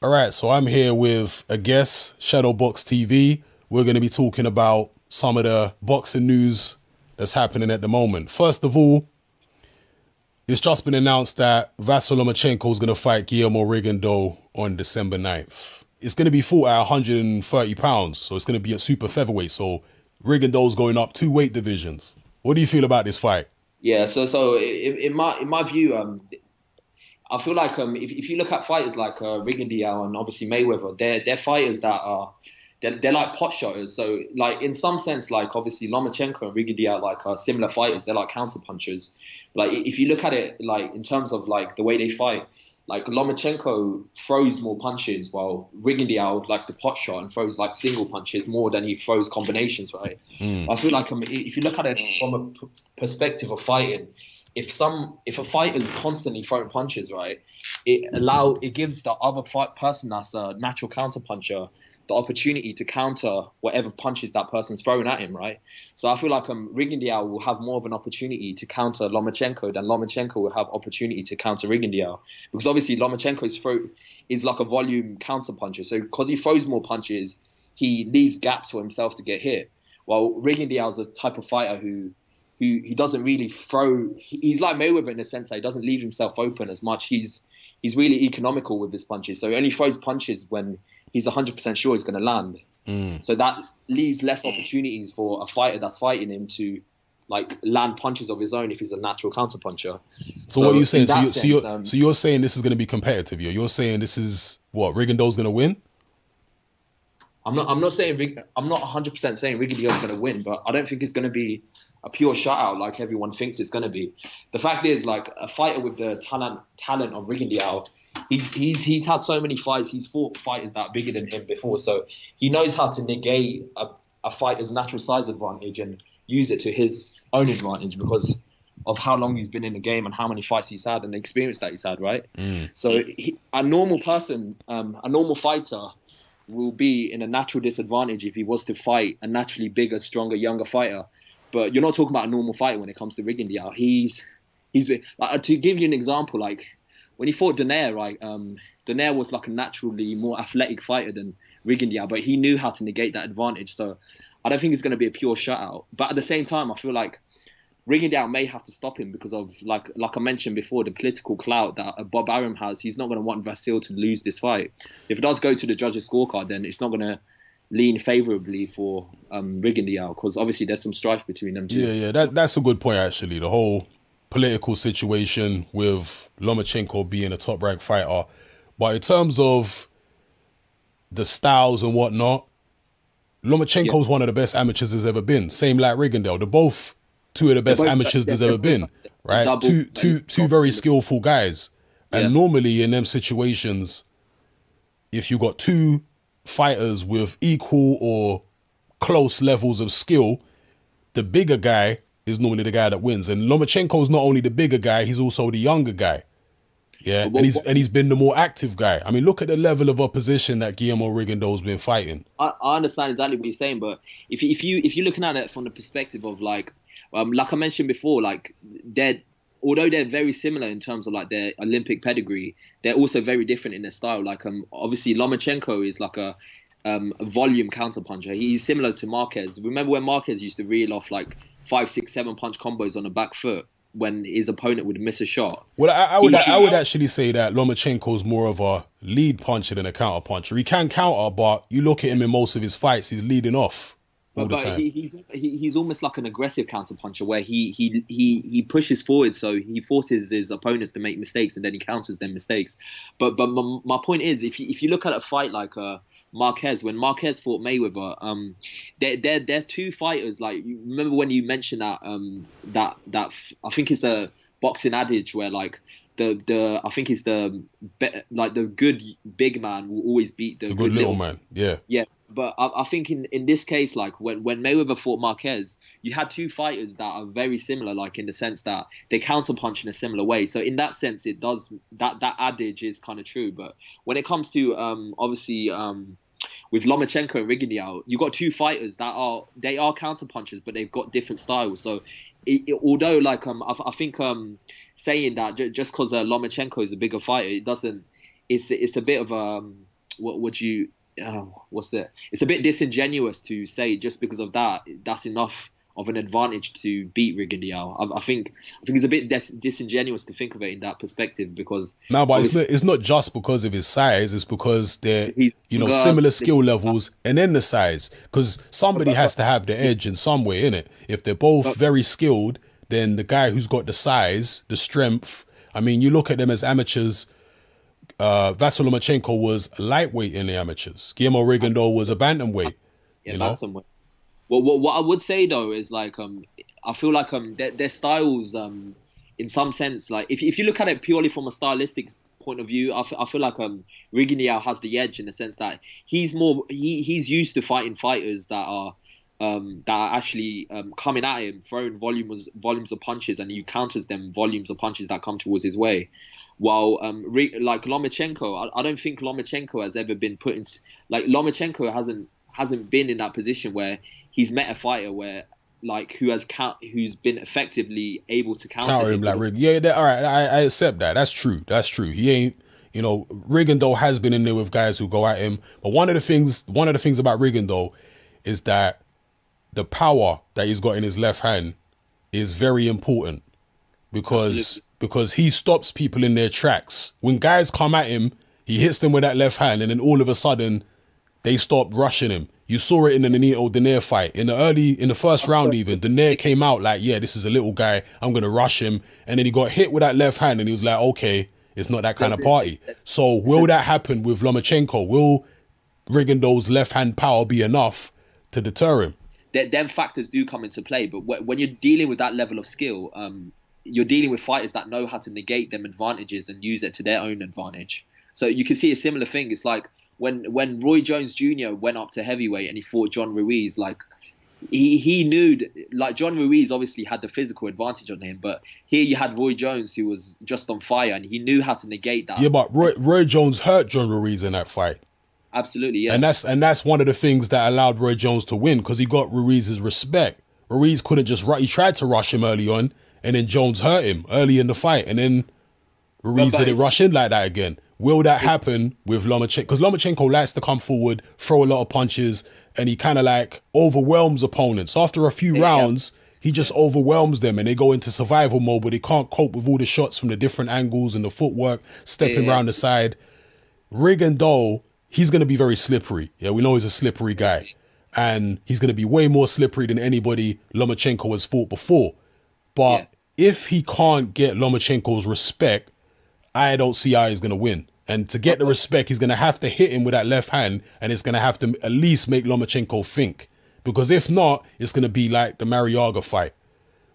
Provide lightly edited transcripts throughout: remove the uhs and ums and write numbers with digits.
All right, so I'm here with a guest, ShadowBoxTV. We're going to be talking about some of the boxing news that's happening at the moment. First of all, it's just been announced that Vasyl Lomachenko is going to fight Guillermo Rigondeaux on December 9th. It's going to be fought at 130 pounds, so it's going to be at super featherweight. So Rigondeaux's going up 2 weight divisions. What do you feel about this fight? Yeah, so in my view, I feel like if you look at fighters like Rigondeaux and obviously Mayweather, they're fighters that are they're like pot shotters. So like in some sense, like obviously Lomachenko and Rigondeaux are similar fighters. They're like counter punchers. Like if you look at it like in terms of like the way they fight, like Lomachenko throws more punches while Rigondeaux likes to pot shot and throws like single punches more than he throws combinations, right? I feel like if you look at it from a perspective of fighting, if a fighter's constantly throwing punches, right, it gives the other person that's a natural counter puncher the opportunity to counter whatever punches that person's throwing at him, right? So I feel like Rigondeaux will have more of an opportunity to counter Lomachenko than Lomachenko will have opportunity to counter Rigondeaux, because obviously Lomachenko's throw is like a volume counter puncher. So because he throws more punches, he leaves gaps for himself to get hit. While Rigondeaux is a type of fighter who he doesn't really throw. He's like Mayweather in the sense that he doesn't leave himself open as much. He's really economical with his punches. So he only throws punches when he's 100% sure he's going to land. So that leaves less opportunities for a fighter that's fighting him to like land punches of his own if he's a natural counter puncher. So what are you saying? So you're saying this is going to be competitive. You're saying this is what Rigondeaux's going to win? I'm not 100% saying Rigondeaux's going to win, but I don't think it's going to be a pure shutout like everyone thinks it's going to be. The fact is, like a fighter with the talent of Rigondeaux, he's had so many fights. He's fought fighters that are bigger than him before, so he knows how to negate a fighter's natural size advantage and use it to his own advantage because of how long he's been in the game and how many fights he's had and the experience that he's had, right? So a normal person, a normal fighter will be in a natural disadvantage if he was to fight a naturally bigger, stronger, younger fighter. But you're not talking about a normal fighter when it comes to Rigondeaux. He's been, like, to give you an example, like when he fought Donaire, right? Donaire was like a naturally more athletic fighter than Rigondeaux, but he knew how to negate that advantage. So I don't think it's going to be a pure shutout. But at the same time, I feel like Rigondeaux may have to stop him because of, like I mentioned before, the political clout that Bob Arum has. He's not going to want Vasyl to lose this fight. If it does go to the judges' scorecard, then it's not going to lean favourably for Rigondeaux because obviously there's some strife between them two. Yeah, that's a good point actually. The whole political situation with Lomachenko being a top-ranked fighter, but in terms of the styles and whatnot, Lomachenko's one of the best amateurs there's ever been. Same like Rigondeaux. They're both two of the best amateurs there's ever been, right? Two very skillful guys. And normally in them situations, if you got two fighters with equal or close levels of skill, the bigger guy is normally the guy that wins. And Lomachenko's not only the bigger guy, he's also the younger guy. Yeah, and he's been the more active guy. I mean, look at the level of opposition that Guillermo Rigondeaux's been fighting. I understand exactly what you're saying, but if you're looking at it from the perspective of like I mentioned before, like although they're very similar in terms of like their Olympic pedigree, they're also very different in their style. Like obviously Lomachenko is like a volume counterpuncher. He's similar to Marquez. Remember when Marquez used to reel off like 5, 6, 7 punch combos on the back foot when his opponent would miss a shot? Well, I would actually say that Lomachenko's more of a lead puncher than a counter puncher. He can counter, but you look at him in most of his fights, he's leading off all the time. He's almost like an aggressive counter puncher where he pushes forward, so he forces his opponents to make mistakes and then he counters them mistakes. But my point is, if you look at a fight like Marquez, when Marquez fought Mayweather, they're two fighters. Like, you remember when you mentioned that that I think it's a boxing adage where like I think it's the good big man will always beat the good little man. Yeah. But I think in this case, like when Mayweather fought Marquez, you had two fighters that are very similar, like in the sense that they counterpunch in a similar way. So in that sense, it does that adage is kind of true. But when it comes to obviously with Lomachenko and Rigondeaux, you got two fighters that are counterpunchers, but they've got different styles. So although like I think saying that just because Lomachenko is a bigger fighter, it doesn't. It's a bit of what would you what's it? It's a bit disingenuous to say just because of that that's enough of an advantage to beat Rigondeaux. I think it's a bit disingenuous to think of it in that perspective because no, but it's not just because of his size. It's because they're he's similar skill levels and then the size. Because somebody has to have the edge in some way, innit? If they're both very skilled, then the guy who's got the size, the strength. I mean, you look at them as amateurs. Vasyl Lomachenko was lightweight in the amateurs. Guillermo Rigondeaux was a bantamweight. Yeah, bantamweight. Well, what I would say though is like I feel like their styles in some sense, like if you look at it purely from a stylistic point of view, I feel like Rigondeaux has the edge in the sense that he's he's used to fighting fighters that are actually coming at him, throwing volumes of punches, and he counters them volumes of punches that come towards his way. While like Lomachenko, I don't think Lomachenko has ever been put in, like Lomachenko hasn't been in that position where he's met a fighter where like who's been effectively able to counter him. Like all right, I accept that. That's true. He ain't, Rigondeaux has been in there with guys who go at him. But one of the things about Rigondeaux is that the power that he's got in his left hand is very important because he stops people in their tracks. When guys come at him, he hits them with that left hand, and then all of a sudden they stop rushing him. You saw it in the Nonito Donaire fight. In the first round even, Donaire came out like, yeah, this is a little guy, I'm going to rush him. And then he got hit with that left hand and he was like, okay, it's not that kind of party. So will that happen with Lomachenko? Will Rigondeaux's left hand power be enough to deter him? Them factors do come into play. But when you're dealing with that level of skill, you're dealing with fighters that know how to negate them advantages and use it to their own advantage. So you can see a similar thing. It's like, when Roy Jones Jr. went up to heavyweight and he fought John Ruiz, like he knew, like John Ruiz obviously had the physical advantage on him, but here you had Roy Jones who was just on fire and he knew how to negate that. Yeah, but Roy Jones hurt John Ruiz in that fight. Absolutely, yeah. And that's one of the things that allowed Roy Jones to win because he got Ruiz's respect. Ruiz couldn't just he tried to rush him early on, and then Jones hurt him early in the fight, and then Ruiz didn't rush in like that again. Will that happen with Lomachenko? Because Lomachenko likes to come forward, throw a lot of punches, and he kind of like overwhelms opponents. After a few rounds, he just overwhelms them and they go into survival mode, but they can't cope with all the shots from the different angles and the footwork, stepping around the side. Rigondeaux, he's going to be very slippery. Yeah, we know he's a slippery guy. And he's going to be way more slippery than anybody Lomachenko has fought before. But if he can't get Lomachenko's respect, I don't see how he's going to win. And to get the respect, he's going to have to hit him with that left hand, and it's going to have to at least make Lomachenko think. Because if not, it's going to be like the Mariaga fight,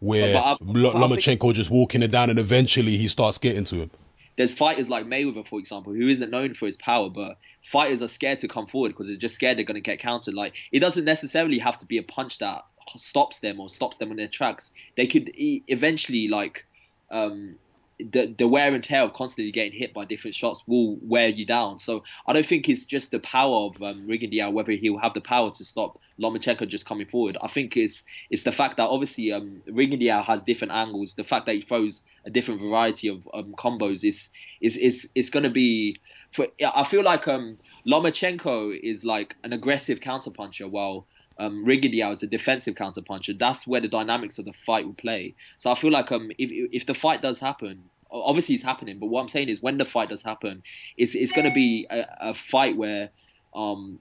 where Lomachenko just walking it down and eventually he starts getting to him. There's fighters like Mayweather, for example, who isn't known for his power, but fighters are scared to come forward because they're just scared they're going to get countered. Like, it doesn't necessarily have to be a punch that stops them or stops them in their tracks. They could eventually, like, the wear and tear of constantly getting hit by different shots will wear you down. So I don't think it's just the power of Rigondeaux, whether he'll have the power to stop Lomachenko just coming forward. I think it's the fact that obviously Rigondeaux has different angles. The fact that he throws a different variety of combos is going to be. I feel like Lomachenko is like an aggressive counterpuncher, while Rigondeaux is a defensive counterpuncher. That's where the dynamics of the fight will play. So I feel like if the fight does happen, obviously it's happening, but what I'm saying is when the fight does happen, it's going to be a fight where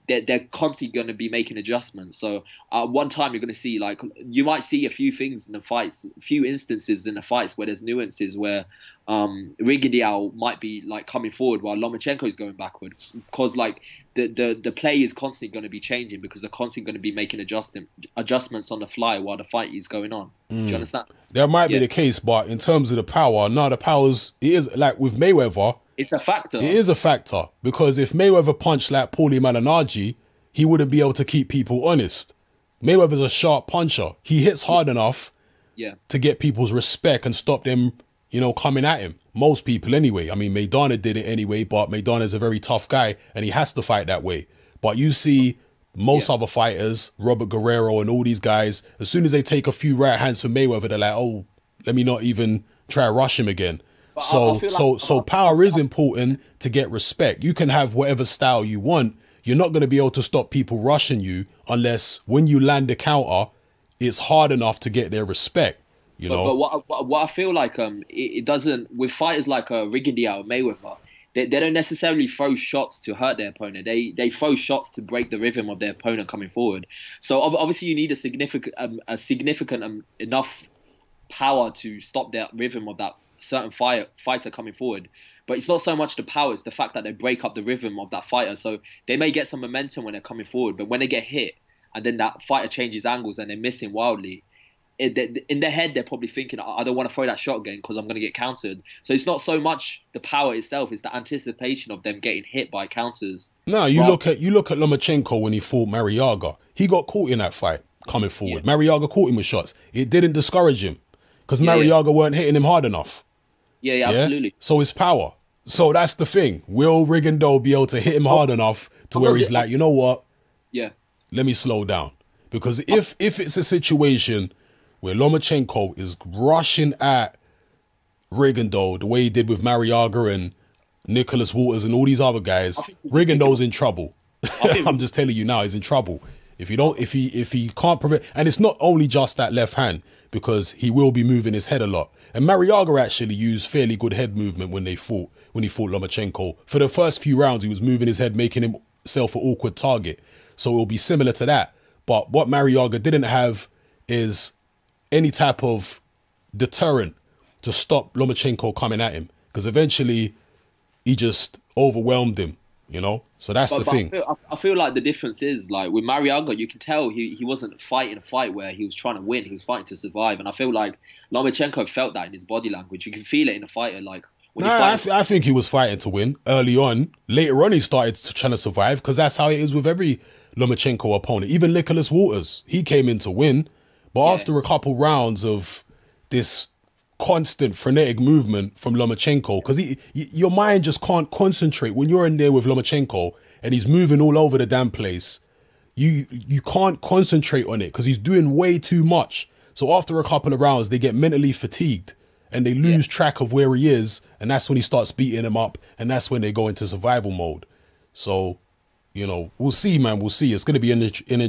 they're constantly going to be making adjustments. So one time you're going to see, like, you might see a few things in the fights, a few instances in the fights where there's nuances where Rigondeaux might be like coming forward while Lomachenko is going backwards, because like the play is constantly going to be changing because they're constantly going to be making adjustments on the fly while the fight is going on. Do you understand? That might be the case, but in terms of the power, no, the powers, it is like with Mayweather. It's a factor. It is a factor because if Mayweather punched like Paulie Malignaggi, he wouldn't be able to keep people honest. Mayweather's a sharp puncher. He hits hard enough to get people's respect and stop them, coming at him. Most people anyway. I mean, Maidana did it anyway, but Maidana's a very tough guy and he has to fight that way. But you see most other fighters, Robert Guerrero and all these guys, as soon as they take a few right hands from Mayweather, they're like, oh, let me not even try to rush him again. But I So feel like so power is important to get respect. You can have whatever style you want. You're not going to be able to stop people rushing you unless when you land a counter, it's hard enough to get their respect. You but know. what I feel like it doesn't with fighters like Rigondeaux or Mayweather. They don't necessarily throw shots to hurt their opponent. They throw shots to break the rhythm of their opponent coming forward. So obviously you need a significant enough power to stop that rhythm of that certain fighter coming forward. But it's not so much the power; it's the fact that they break up the rhythm of that fighter. So they may get some momentum when they're coming forward, but when they get hit and then that fighter changes angles and they're missing wildly, in their head they're probably thinking, I don't want to throw that shot again because I'm going to get countered. So it's not so much the power itself, it's the anticipation of them getting hit by counters. No, you look at Lomachenko when he fought Mariaga. He got caught in that fight coming forward. Yeah. Mariaga caught him with shots. It didn't discourage him because Yeah, Mariaga weren't hitting him hard enough. Yeah, absolutely. So it's power. So that's the thing. Will Rigondeaux be able to hit him hard enough to where he's like, you know what? Yeah. Let me slow down. Because if it's a situation where Lomachenko is rushing at Rigondeaux the way he did with Mariaga and Nicholas Waters and all these other guys, Rigondeaux's in trouble. I'm just telling you now, he's in trouble. If he can't prevent, and it's not only just that left hand, because he will be moving his head a lot. And Mariaga actually used fairly good head movement when he fought Lomachenko. For the first few rounds, he was moving his head, making himself an awkward target. So it will be similar to that. But what Mariaga didn't have is any type of deterrent to stop Lomachenko coming at him, because eventually he just overwhelmed him, you know? So that's the thing. I feel like the difference is, like, with Mariaga, you can tell he wasn't fighting a fight where he was trying to win. He was fighting to survive. And I feel like Lomachenko felt that in his body language. You can feel it in a fighter. Like, when I think he was fighting to win early on. Later on, he started trying to survive, because that's how it is with every Lomachenko opponent. Even Nicholas Waters, he came in to win. But after a couple rounds of this constant frenetic movement from Lomachenko, because your mind just can't concentrate when you're in there with Lomachenko and he's moving all over the damn place. You can't concentrate on it because he's doing way too much. So after a couple of rounds, they get mentally fatigued and they lose track of where he is, and that's when he starts beating him up, and that's when they go into survival mode. So, you know, we'll see, man. We'll see. It's going to be an interesting